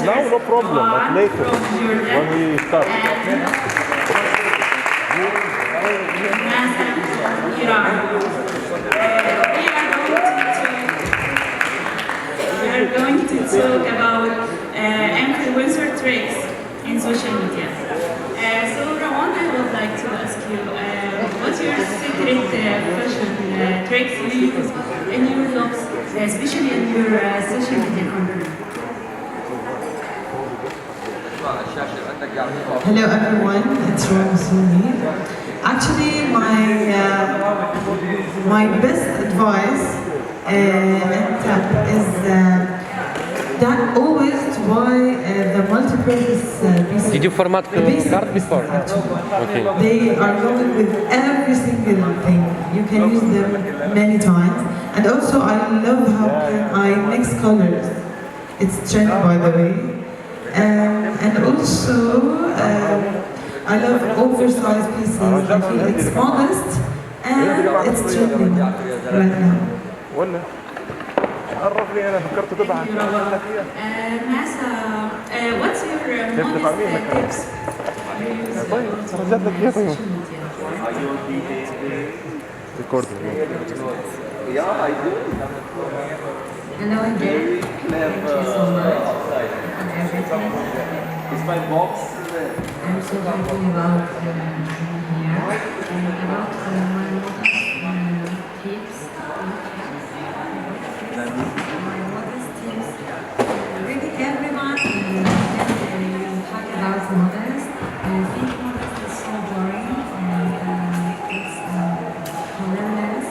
Now no problem, but later when we start. We are going to talk about influencer tricks in social media. So Rawan, I would like to ask you, what's your secret fashion tricks you use in your looks, especially in your social media content? Hello everyone, it's Rawan Suni. Actually, my best advice and tip is that always to buy the multi-purpose pieces. Did you format the card before? Okay. They are going with every single thing. You can use them many times. And also I love how I mix colors. It's trend by the way. And also I love oversized pieces. I feel it's modest and it's trending right now. ولا قرب لي انا فكرت تبعت Masa, what's your modest tips? طيب رجعت لك اياه طيب ريكورد Yeah, I do. Hello again. Thank you so much for everything. Is my box I'm so happy about being here and about my tips. My modest tips. Really everyone can talk about modest. I think modest is so boring and it's colorless.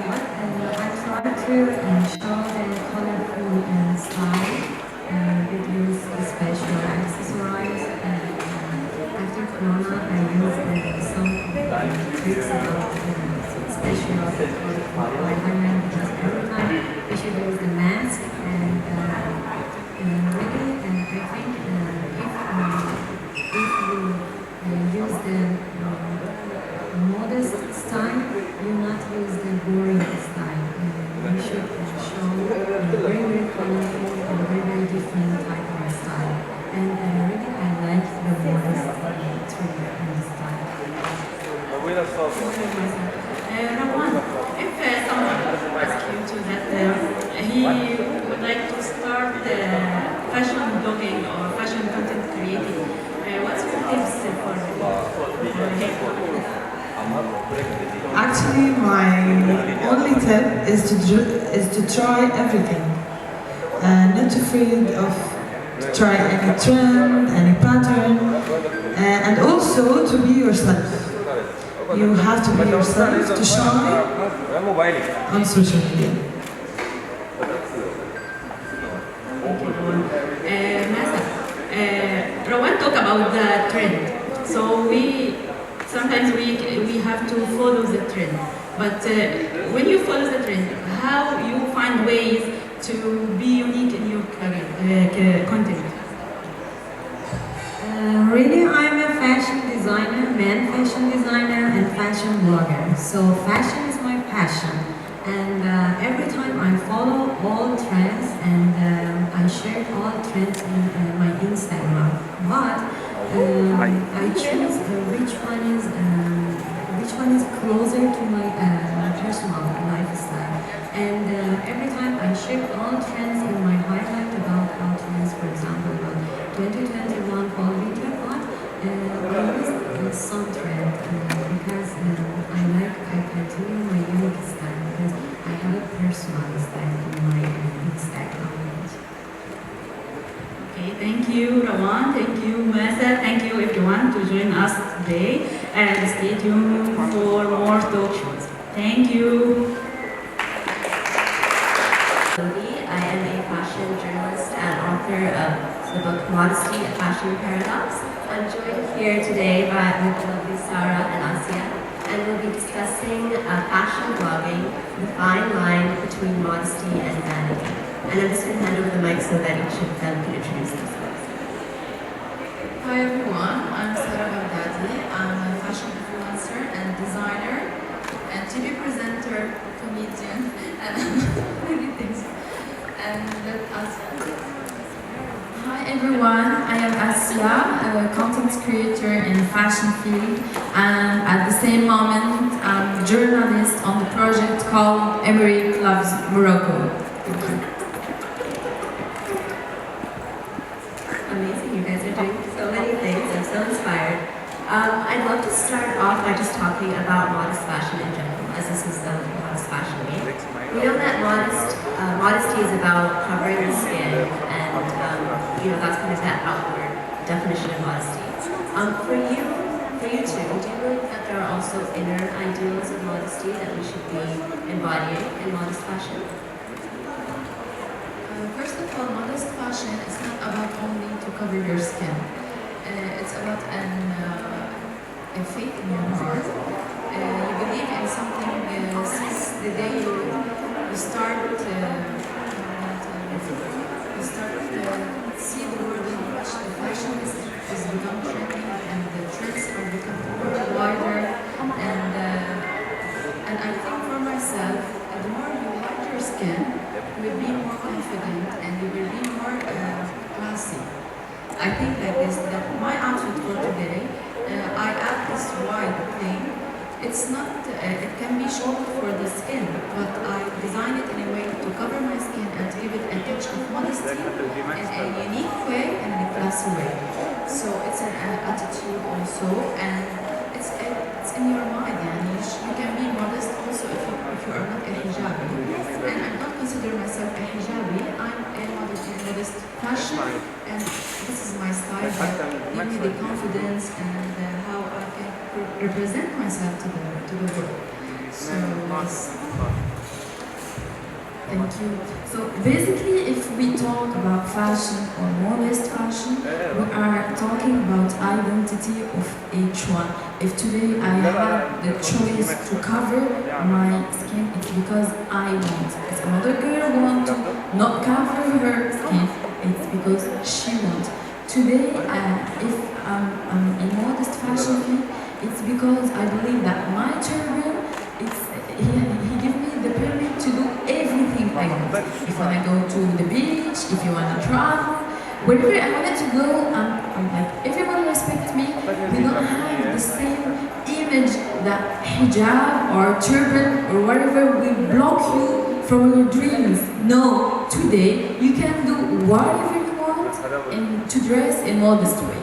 But I try to show the colorful style with use special accessories. After Corona, I used some tricks about special colorful ornament because every time we should use the mask and really I think if you use the modest style, you not use the boring style. You should show very very colorful and very different type of style. And really I like the modest trick and style. Rawan, if someone asks you to that he would like to start fashion blogging or fashion content creating, what's your tips for him? Actually, my only tip is to try everything. Not afraid of try any trend, any pattern, and also to be yourself. You have to be yourself to shine on social media. Masa, Rawan talk about the trend. So sometimes we have to follow the trend. But when you follow the trend, how you find ways to be unique in your content? Really, I'm a fashion designer, fashion designer and fashion blogger. So fashion is my passion. And every time I follow all trends and I share all trends in my Instagram. But I choose which one is closer to my personal lifestyle. And every time I share all trends in my highlight about all trends, for example, about 2021 fall winter, but I use some trend because I continue my unique style because I have a personal style in my Instagram page. Okay, thank you, Rawan. Thank you, Masa. Thank you, everyone, to join us today. And stay tuned for more talk shows. Thank you. I am a fashion journalist and author of the book Modesty, A Fashion Paradox. I'm joined here today by with the lovely Sarah and Asia, and we'll be discussing fashion blogging, the fine line between modesty and vanity. And I'm just going to hand over the mic so that each of them can introduce themselves. Hi everyone, I'm Sarah Baghdadi. I'm a fashion influencer and designer and TV presenter, comedian, and many things. And let us. Hi everyone, I am Asia, a content creator in fashion field, and at the same moment, I'm a journalist on the project called Emery Loves Morocco. Thank you. Amazing, you guys are doing so many things. I'm so inspired. I'd love to start off by just talking about modest fashion in general, as this is the Modest Fashion Week. We know that modesty is about covering the skin, and that's kind of that outward definition of modesty. For you two, do you believe that there are also inner ideals of modesty that we should be embodying in modest fashion? First of all, modest fashion is not about only to cover your skin. It's about a faith in your heart. You believe in something since the day you start see the world in which the fashion is become trending and the trends are becoming more wider. And I think for myself, the more you hide your skin, you will be more confident and you will be more classy. I think like this, that my outfit for today, I add this white thing. It's not, it can be short for the skin, but I design it in a way to cover my skin and to give it a touch of modesty in a unique way and in a classy way. So it's an attitude also, and it's in your mind, and you can be modest also if you are not a hijabi. And I don't consider myself a hijabi, I'm a modest fashion, and this is my style that gives me the confidence and how I can represent myself to the world. So, yes. Thank you. So basically, if we talk about fashion or modest fashion, we are talking about identity of each one. If today I have the choice to cover my skin, it's because I want. If another girl wants to not cover her skin, it's because she wants. Today, if I'm in modest fashion, it's because I believe that my turban, he gives me the permit to do everything I want. If I want to go to the beach, if you want to travel, wherever I wanted to go, I'm like, everyone respects me. We don't have the same image that hijab or turban or whatever will block you from your dreams. No, today you can do whatever you want and to dress in modest way.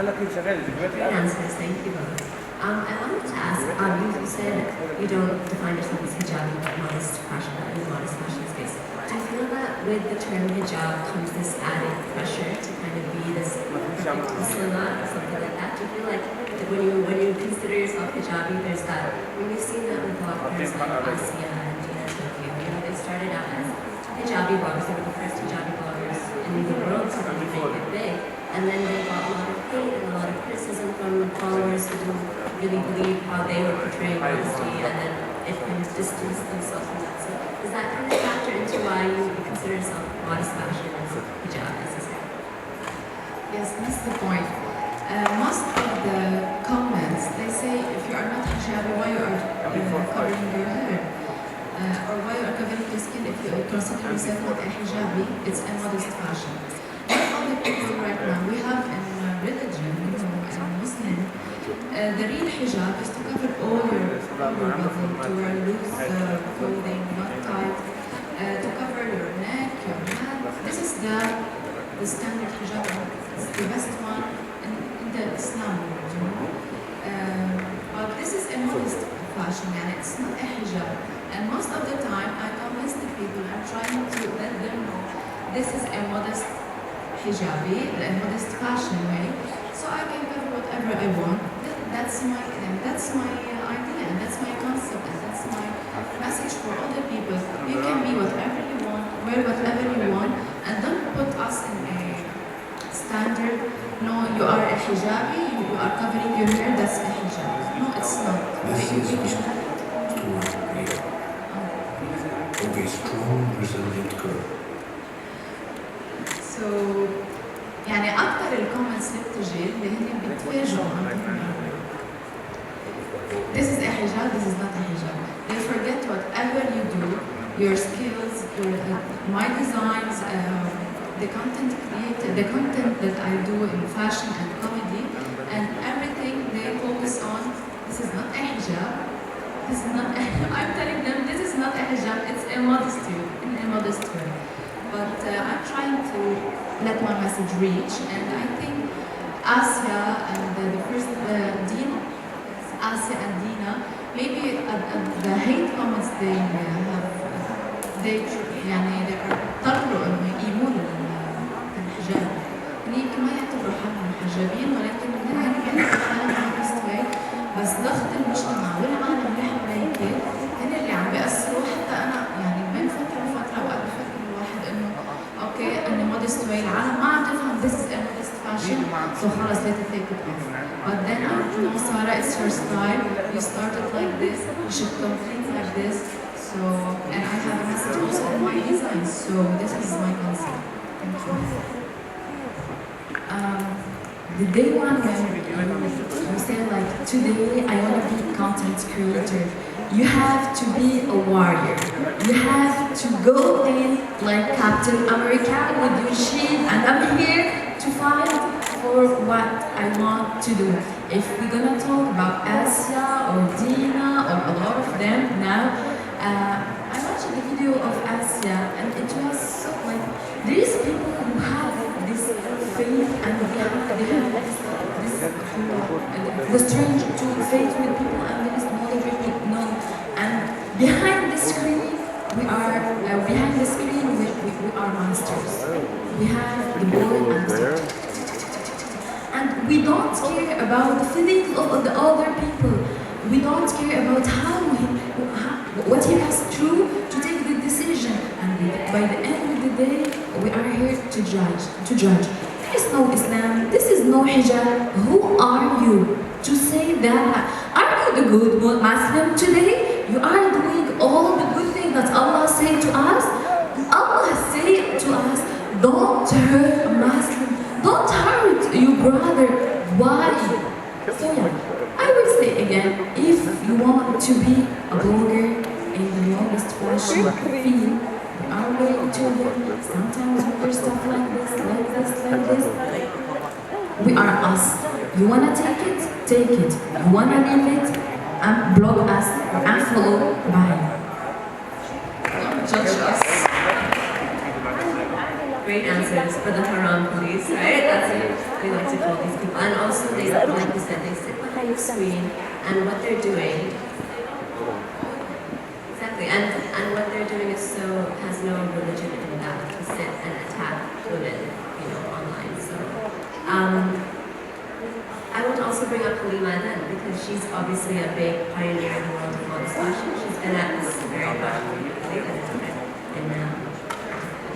Great answers, thank you both. I wanted to ask, you said you don't define yourself as hijabi, but modest fashion, in the modest fashion space. Do you feel that with the term hijab comes this added pressure to kind of be this perfect Muslimah or something like that? Do you feel like when you consider yourself hijabi, there's that, we've seen that with bloggers like Asia and Gina Tokyo, they started out as hijabi bloggers, they were the first hijabi bloggers in the world to really make it big. And then they got a lot of hate and a lot of criticism from followers who didn't really believe how they were portraying modesty, and then it kind of distanced themselves from that. So does that kind of factor into why you consider yourself modest fashion and hijab necessary? Yes, that's the point. Most of the comments, they say if you are not hijabi, why you are covering your hair? Or why you are covering your skin if you consider yourself not a hijabi, it's a modest fashion. People right now, we have in religion, as a Muslim, the real hijab is to cover all your body, to wear loose clothing, not tight, to cover your neck, your hand. This is the standard hijab. It's the best one in the Islam world, but this is a modest fashion, and it's not a hijab. And most of the time, I convince the people, I'm trying to let them know this is a modest hijabi, a modest fashion way, so I can cover whatever I want. That's my idea, and that's my concept, and that's my message for other people. You can be whatever you want, wear whatever you want, and don't put us in a standard. No, you are a hijabi, you are covering your hair. That's a hijab. No, it's not. Of a strong, resilient girl. So يعني أكثر الكومنتس اللي بتجي اللي هن بيتفاجئوا This is a hijab, this is not a hijab. They forget whatever you do, your skills, my designs, the content created, the content that I do in fashion and comedy, and everything they focus on. This is not a hijab. This is not. I'm telling them this is not a hijab. It's a modesty in a modest way. But I'm trying to let my message reach, and I think Asia and the first Dina, Asia and Dina, maybe the hate comments they have, they اضطروا انه يقيموا الحجاب. يمكن ما يعتبروا حالهم محجبين ولكن هن بيعتبروا حالهم مستوى، بس ضغط المجتمع والعالم اللي حواليك هن اللي عم بيأثروا. حتى انا يعني بين فتره وفتره اوقات بفكر الواحد انه اوكي انه modest way العالم ما عم تفهم this is a modest fashion so خلص let it take it off. But then I know Sarah, it's her style. You started like this, you should complete like this. So, and I have a message also in my design, so this is my concept. Thank you. The day one when you say like, today I want to be a content creator, you have to be a warrior. You have to go in like Captain America with your shield, and I'm here to fight for what I want to do. If we're gonna talk about Asia or Dina or a lot of them now, I watched the video of Asia and it was so like, these people who have this faith and they have the strength to faith with people and there is knowledge with no. And behind the screen, we are monsters. We have the boy and the and we don't care about the feelings of the other people. We don't care about what he has to do to take the decision. And by the end of the day, we are here to judge. There is no Islam. This is no hijab. Who are you to say that? Are you the good Muslim today? You are doing all the good things that Allah said to us. Allah said to us, don't hurt a Muslim. Don't hurt your brother. Why? So yeah, I will say again, if you want to be a blogger in the longest fashion field, we are willing to learn. Sometimes we do stuff like this. We are us. You wanna take it? Take it. You wanna leave it? And blog us and follow. Bye. Don't judge us. Great answers for the haram police, right? That's what we like to call these people. And also, they, like you said, they sit behind the screen, and what they're doing, exactly, and what they're doing is has no religion in that, to sit and attack women, online. So, I want to also bring up Halima then, because she's obviously a big pioneer in the world of modest fashion. She's been at this very fashion in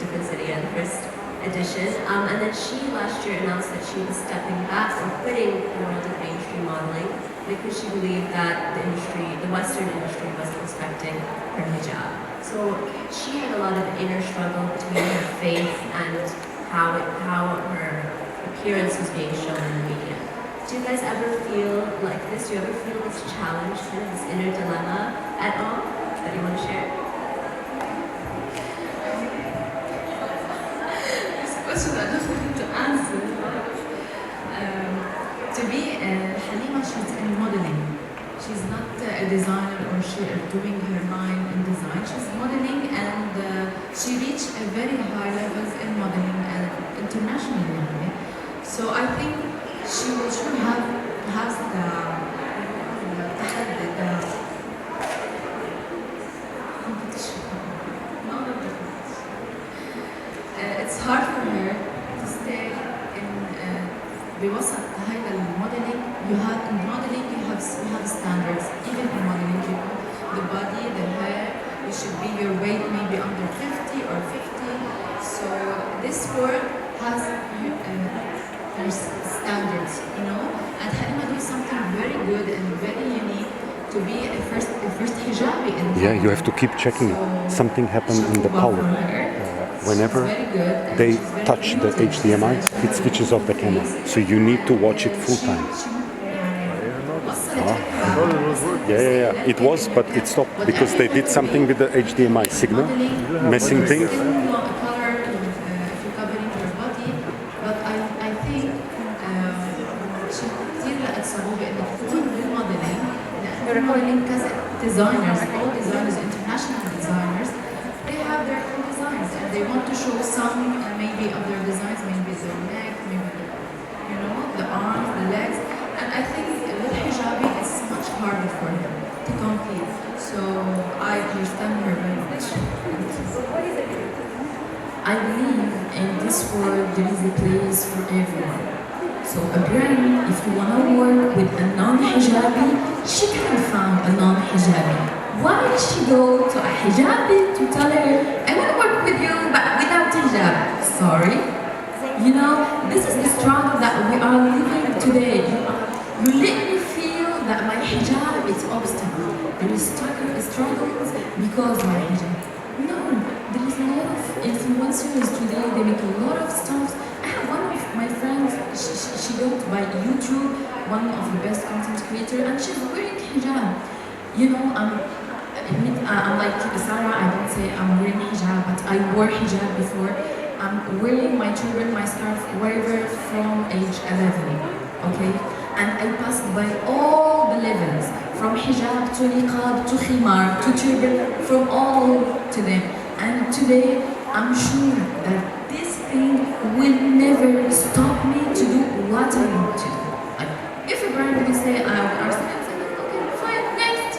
different city in the first edition. And then she last year announced that she was stepping back and quitting the world of mainstream modeling because she believed that the Western industry wasn't respecting her hijab. So she had a lot of inner struggle between her faith and how her appearance was being shown in the media. Do you guys ever feel like this? Do you ever feel this challenge, kind of this inner dilemma at all that you want to share? Question I don't want to answer. To be Halima, she's in modeling. She's not a designer or doing her line in design. She's modeling and she reached a very high levels in modeling and internationally. So I think she will sure has the it's hard for her to stay in بوسط هذا الموديلينج. You have standards even in modeling. The body, the hair, you should be your weight maybe under 50 or 50. So this work has there's standards, And Halima did something very good and very unique to be a first hijabi in the you have to keep checking it. Something happened in the power. Whenever they touch the HDMI, it switches off the camera. So you need to watch it full time. Yeah. It was, but it stopped because they did something with the HDMI signal, messing things. traveling designers, all designers, international designers, they have their own designs and they want to show some maybe of their designs, maybe their neck, maybe the arms, the legs. And I think with hijabi, it's much harder for them to complete. So I understand her very much. I believe in this world there is a place for everyone. So a brand, if you want to work with a non-hijabi, she can find a non-hijabi. Why did she go to a hijabi to tell her, I want to work with you but without hijab? Sorry. This is the struggle that we are living today. You let me feel that my hijab is obstacle. There is struggles because of my hijab. No, there is a lot of influencers today, they make a lot of stuff. I have one of my friends, she goes by YouTube, one of the best content creators, and she's wearing hijab. I'm like Sarah, I don't say I'm wearing hijab, but I wore hijab before. I'm wearing my turban, my scarf, wherever from age 11, okay? And I passed by all the levels, from hijab to niqab to khimar to turban, from all to them. And today, I'm sure that this thing will never stop me to do what I want to do. Like, if a brand will say, our students, okay, fine, next.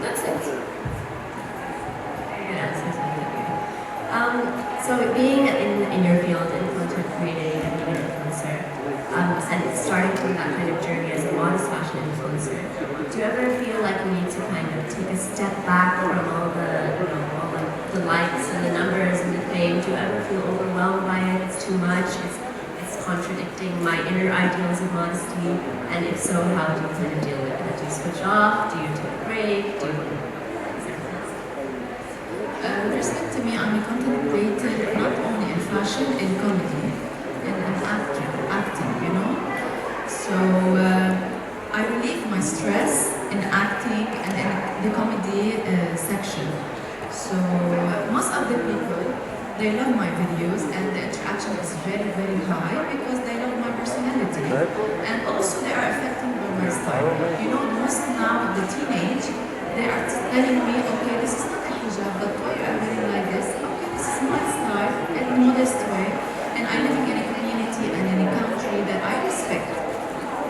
That's it. So being in your field, in content creating and being an influencer, and starting from that kind of journey as a modest fashion influencer, do you ever feel like you need to kind of take a step back from all the likes and the numbers and the fame? Do you ever feel overwhelmed by it? It's too much. It's contradicting my inner ideals of modesty. And if so, how do you kind of deal with it? Do you switch off? Do you take a break? With respect to me, I'm a content creator not only in fashion, in comedy, and acting, So I relieve my stress in acting and in the comedy section. So most of the people, they love my videos and the interaction is very, very high because they love my personality. And also they are affected by my style. Most now, the teenage, they are telling me, okay, this is not a hijab, but why are you wearing like this? Okay, this is my style in a modest way. And I live in a community and in a country that I respect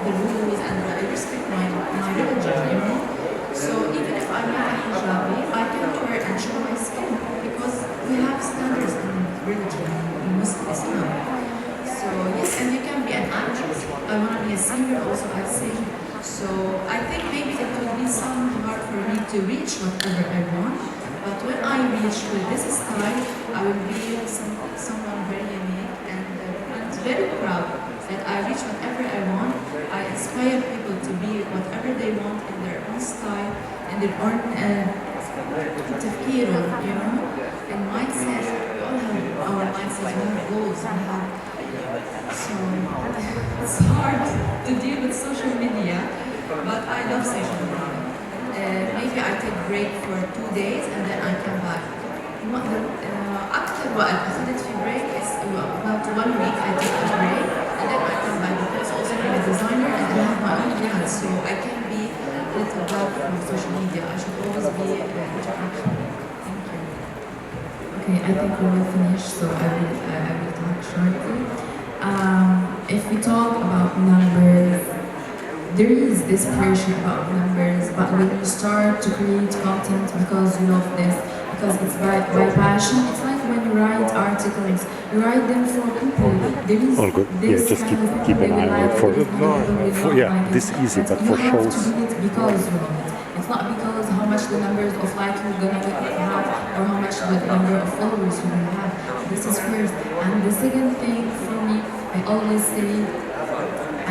the rules and I respect my religion, So even if I'm not a hijabi, I can wear and show my skin because we have standards in religion, in Muslim Islam. So yes, and you can be an actress. I want to be a singer also, I sing. So I think maybe it will be some hard for me to reach whatever I want. But when I reach with this style, I will be someone very unique and I'm very proud that I reach whatever I want. I inspire people to be whatever they want in their own style, in their own tafkir, and mindset. We all have our mindsets, we have goals, so it's hard to deal with social media, but I love social media. Maybe I take a break for 2 days and then I come back. أكثر وقت أخذت في break is about 1 week. I take a break and then I come back because also I'm a designer and I have my own brand, so I can be a little back from social media. I should always be interaction. Thank you. Okay, I think we will finish, so I will talk shortly. If we talk about numbers, there is this pressure about numbers, but when you start to create content because you love this, because it's by passion, it's like when you write articles, you write them for people. There is all good. Yeah, just keep an eye out for this is easy, but for shows. To do it because you love it. It's not because how much the numbers of likes you're gonna have or how much the number of followers you're gonna have. This is first. And the second thing for me, I always say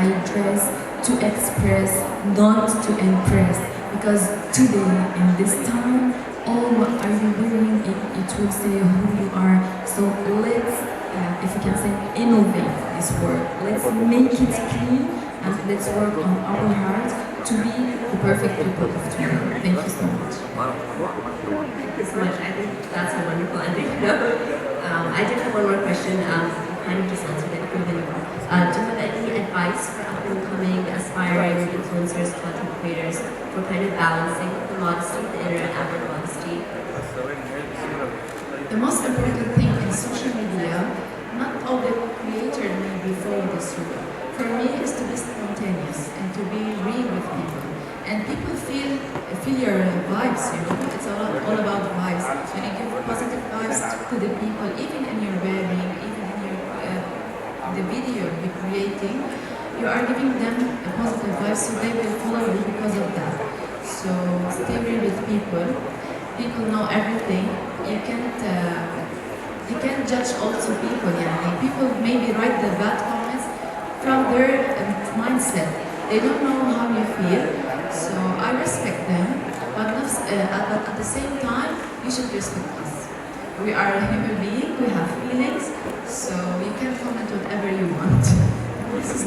I dress to express, not to impress. Because today, in this time, all what are you wearing, it will say who you are. So let's, if you can say, innovate this word. Let's make it clean and let's work on our heart to be the perfect people of tomorrow. Thank you so much. Thank you so much. I think that's a wonderful ending. I did have one more question. Kind of just answered it the video. Do you have any advice for up-and-coming, aspiring influencers, content creators for kind of balancing the modesty, the inner and outer modesty? The most important thing in social media, not all the creators may be follow this rule. For me, is to be spontaneous and to be real with people. And people feel your vibes, you know. It's all about vibes. When you give positive vibes to the people, even in your wearing, even in your the video you're creating, you are giving them a positive vibe, so they will follow you because of that. So stay real with people. People know everything. You can't judge also people. Yeah, people maybe write the bad comments from their mindset. They don't know how you feel. So I respect them, but at the same time, you should respect us. We are a human being. We have feelings. So you can comment whatever you want. This is